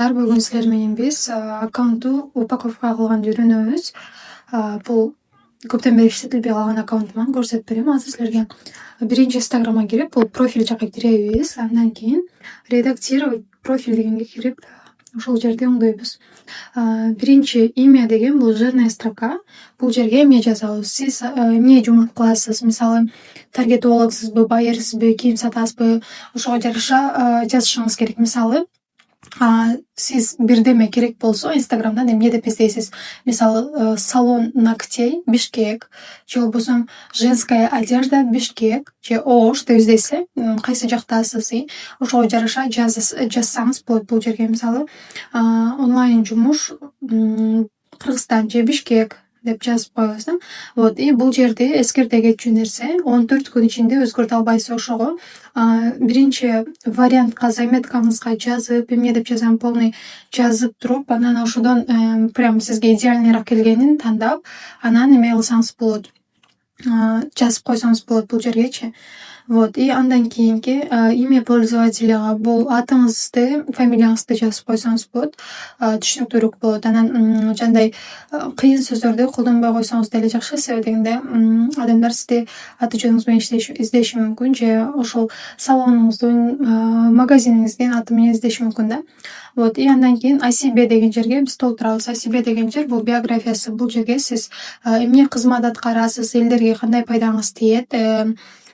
Бүгүн силер менен биз аккаунтту упаковка кылганды үйрөнөбүз. Бул көптөн бери иштетилбей калган аккаунтуман көрсөтүп берем азыр силерге. Биринчи Инстаграмга кирип, бул профиль жака киребиз. Андан кийин редактировать профиль дегенге кирип, ошол жерде оңдойбуз. Биринчи имя деген бул жирная строка. Бул жерге эмне жазабыз? Сиз эмне жумуш кыласыз? Мисалы, таргетологсузбу, байерсизби, кийим сатасызбы? Ошого жараша жазышыңыз керек. Мисалы, сиз бирдеме керек болсо Инстаграмдан эмне деп издейсиз? Мисалы, салон ногтей Бишкек же болбосо женская одежда Бишкек же Ош деп издейсиз, кайсы жактасыз, ошого жараша жазсаңыз болот. Бул жерге мисалы онлайн жумуш Кыргызстан же Бишкек деп жазып коебуз да. Вот, и бул жерде эскерте кетчү нерсе 14 күн ичинде өзгөртө албайсыз. Ошого биринчи вариантка, заметкаңызга жазып, эмне деп жазам, полный жазып туруп, анан ошодон прям сизге идеальныйраак келгенин тандап, анан эме кылсаңыз болот. Жазып койсоңуз болот бул жергечи. Вот, и андан кийинки имя пользователяга бул атыңызды, фамилияңызды жазып койсоңуз болот. Түшүнүктүүрөөк болот. Анан жандай кыйын сөздөрдү колдонбой койсоңуз деле жакшы. Себеби дегенде адамдар сизди аты жөнүңүз менен издеши мүмкүн, же ошол салонуңуздун, магазиниңиздин аты менен издеши мүмкүн да. Вот, и андан кийин о себе деген жерге биз толтурабыз. О себе деген жер бул биографиясы. Бул жерге сиз эмне кызмат аткарасыз, элдерге кандай пайдаңыз тиет,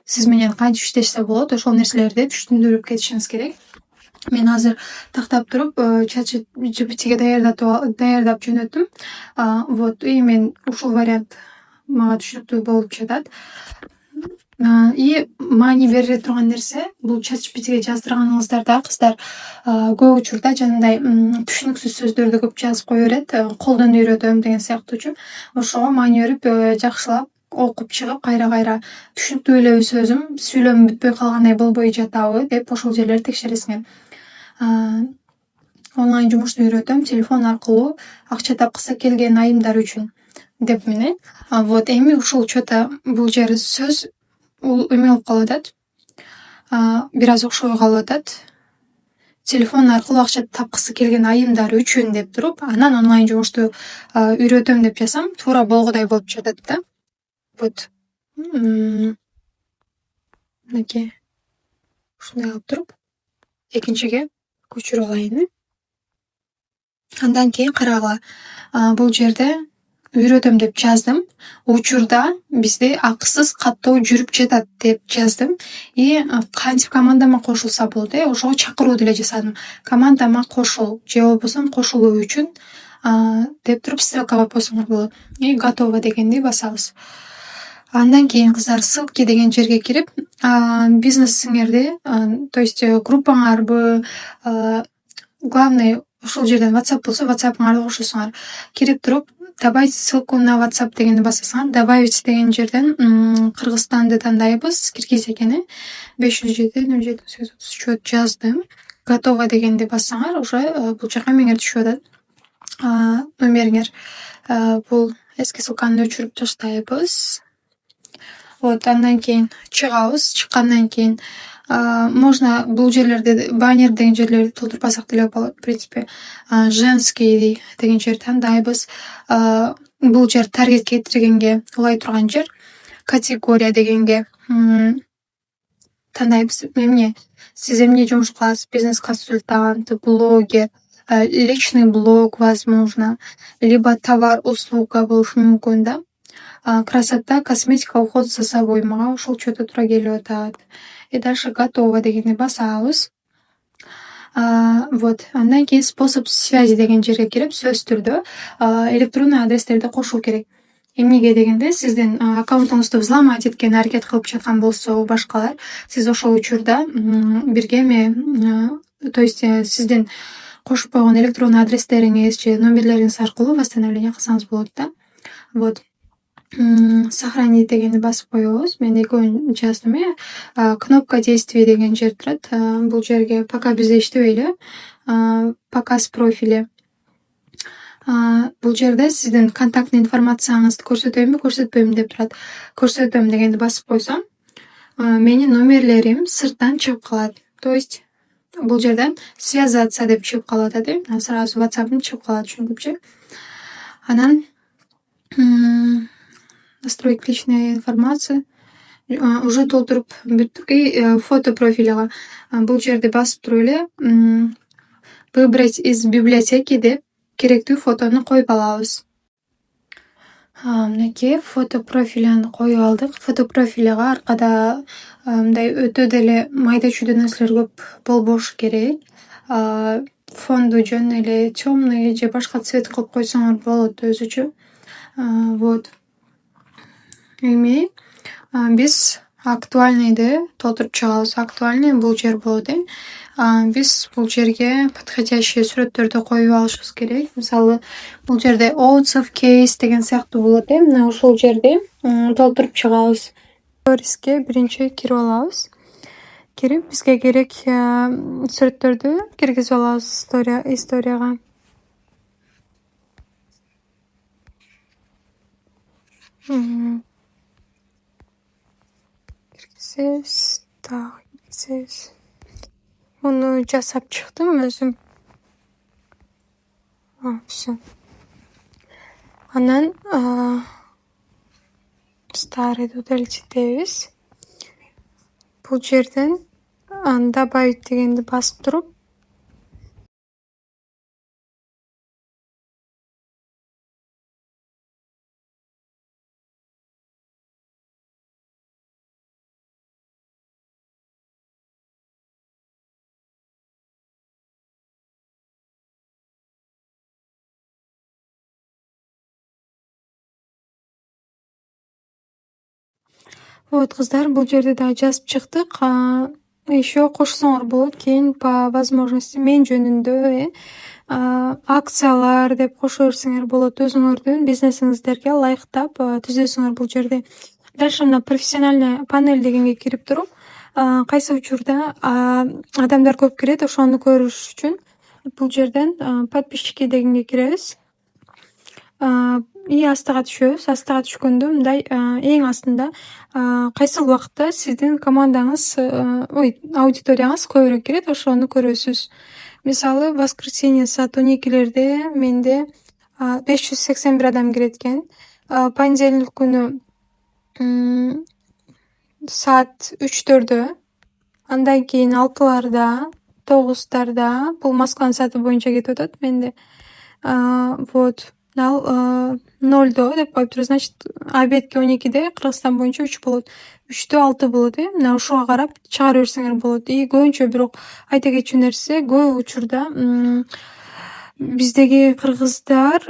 сиз менен кантип иштешсе болот, ошол нерселерди түшүндүрүп кетишиңиз керек. Мен азыр тактап туруп ChatGPT'ге даярдап жөнөттүм. Вот, и мен ушул вариант мага түшүнүктүү болуп жатат. И маани бере турган нерсе, бул ChatGPT'ге жаздырганыңыздарда кыздар көп учурда жанагындай түшүнүксүз сөздөрдү көп жазып кое берет. Колдон үйрөтөм деген сыяктуучу. Ошого маани берип, жакшылап окуп чыгып, кайра түшүнүктүү элеби сөзүм, сүйлөмүм бүтпөй калгандай болбой жатабы деп ошол жерлерди текшересиңер. Онлайн жумушту үйрөтөм телефон аркылуу акча тапкысы келген айымдар үчүн деп менен. Вот, эми ушул учурда бул жер сөз эме болуп калып атат. Бир аз окшобой калып атат. Телефон аркылуу акча тапкысы келген айымдар үчүн деп туруп, анан онлайн жумушту үйрөтөм деп жазсам, туура болгудай болуп жатат да. Вот. Мынакей. Ушундай кылып туруп, экинчиге көчүрүп алайын. Андан кийин карагыла. Бул жерде үйрөтөм деп жаздым. Учурда бизде акысыз каттоо жүрүп жатат деп жаздым. И кантип командама кошулса болот, ошого чакыруу деле жасадым. Командама кошул же болбосо кошулуу үчүн деп туруп ссылка коюп койсоңор болот. И готово дегенди басабыз. Андан кийин кыздар ссылки деген жерге кирип, бизнесиңерди, то есть группаңарбы, главный ушул жерден WhatsApp болсо WhatsAppыңарды кошосуңар. Кирип туруп, добавить ссылку на WhatsApp дегенди басасыңар. Добавить деген жерден Кыргызстанды тандайбыз, Киргиз экени. 507-07-38 жаздым. Готово дегенди бассаңар, уже бул жака эмеңер түшүп атат. Номериңер. Бул эски ссылканы өчүрүп таштайбыз. Вот, андан кийин чыгабыз. Чыккандан кийин можно бул жерлерде баннер деген жерлерди толтурбасак деле болот. В принципе, женский деген жерди тандайбыз. Бул жер таргет кетиргенге улай турган жер. Категория дегенге тандайбыз. Эмне? Сиз эмне жумуш кыласыз? Бизнес-консультант, блогер, личный блог, возможно, либо товар, услуга болушу мүмкүн да. Красота, косметика, уход за собой. Мага ушул чөтө туура келип атат. И дальше готово дегенди басабыз. Вот, андан кийин способ связи деген жерге кирип, сөз түрдө электронный адрестерди кошуу керек. Эмнеге дегенде, сиздин аккаунтуңузду взломать эткенин аракет кылып жаткан болсо башкалар, сиз ошол учурда бирге то есть сиздин кошуп койгон электронный адрестериңиз же номерлериңиз аркылуу восстановление кылсаңыз болот да. Вот. Сохранить дегенди басып коебуз. Мен экөөнү жаздым. Кнопка действий деген жер турат. Бул жерге пока бизде иштебей эле. Показ профили. Бул жерде сиздин контактный информацияңызды көрсөтөйүнбү, көрсөтпөйүнбү деп турат. Көрсөтөм дегенди басып койсом, менин номерлерим сырттан чыгып калат. То есть бул жерден связаться деп чыгып калат эди. Сразу WhatsApp'ым чыгып калат ушинтипчи. Анан настройки личной информации уже толтуруп бүттүк. И фото профиляга бул жерди басып туруп эле выбрать из библиотеки деп керектүү фотону коюп алабыз. Мынакей фото профилин коюп алдык. Фото профилига аркада мындай өтө деле майда чүйдө нерселер көп болбошу керек. Фонду жөн эле темный же башка цвет кылып койсоңор болот өзүчө. Вот. Эми биз актуальныйды толтуруп чыгабыз. Актуальный бул жер болот. Биз бул жерге подходящий сүрөттөрдү коюп алышыбыз керек. Мисалы, бул жерде отзыв, кейс деген сыяктуу болот. Мына ушул жерди толтуруп чыгабыз. Сториске биринчи кирип алабыз. Кирип, бизге керек сүрөттөрдү киргизип алабыз историяга. Киргизебиз. Муну жасап чыктым өзүм. Всё. Анан старыйды удалить этебиз. Бул жерден добавить дегенди басып туруп вот кыздар, бул жерди да жазып чыктык. Еще кошсоңор болот кийин по возможности мен жөнүндө акциялар деп кошо берсеңер болот. Өзүңөрдүн бизнесиңиздерге ылайыктап түзөсүңөр бул жерди. Дальше мына профессиональная панель дегенге кирип туруп, кайсы учурда адамдар көп кирет, ошону көрүш үчүн бул жерден подписчики дегенге киребиз. И астыга түшөбүз. Астыга түшкөндө мындай эң астында кайсы убакытта сиздин командаңыз, аудиторияңыз көбүрөөк кирет, ошону көрөсүз. Мисалы, воскресенье саат 12-лерде менде 581 адам кирет экен. Понедельник күнү саат 3-4дө, андан кийин 6-ларда, 9-тарда, бул Москванын сааты боюнча кетип атат менде. Вот. Ал 0до деп коюптур. Значит, обедке 12де Кыргызстан боюнча 3 болот. 3дө 6 болот. Мына ушуга карап чыгарып берсеңер болот. И көбүнчө бирок айта кетчү нерсе, көп учурда биздеги кыргыздар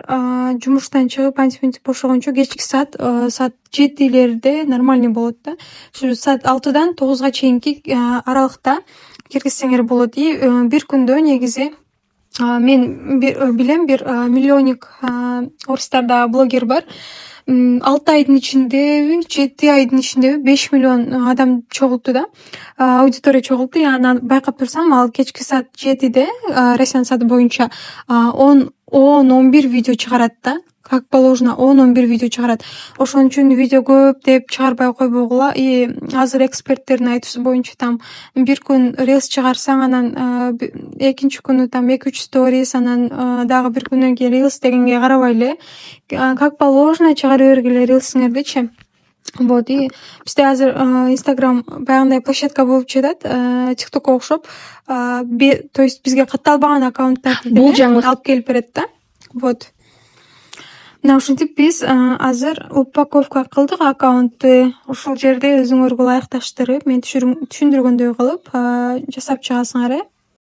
жумуштан чыгып антип бошогончо кечки саат 7-лерде нормальный болот да. Ушу саат 6дан 9га чейинки аралыкта киргизсеңер болот. И бир күндө негизи мен билем, бир миллионник орустарда блогер бар. 6 айдын ичиндеби, 7 айдын ичиндеби 5 миллион адам чогулту да. Аудитория чогулту. Аны байкап турсам, ал кечки саат 7де Россиянын сааты боюнча 10-11 видео чыгарат да. Как положено 10-11 видео чыгарат. Ошон үчүн видео көп деп чыгарбай койбогула. И азыр эксперттердин айтуусу боюнча там бир күн рилс чыгарсаң, анан экинчи күнү там 2-3 сторис, анан дагы бир күндөн кийин рилс дегенге карабай эле как положено чыгара бергиле рилсиңердичи. Вот. И бизде азыр Instagram баягындай площадка болуп жатат, TikTokко окшоп. То есть бизге катталбаган аккаунттарды алып келип берет да. Вот. Мына ушинтип биз азыр упаковка кылдык аккаунтты. Ушул жерде өзүңөргө ылайыкташтырып, мен түшүндүргөндөй кылып жасап чыгасыңар.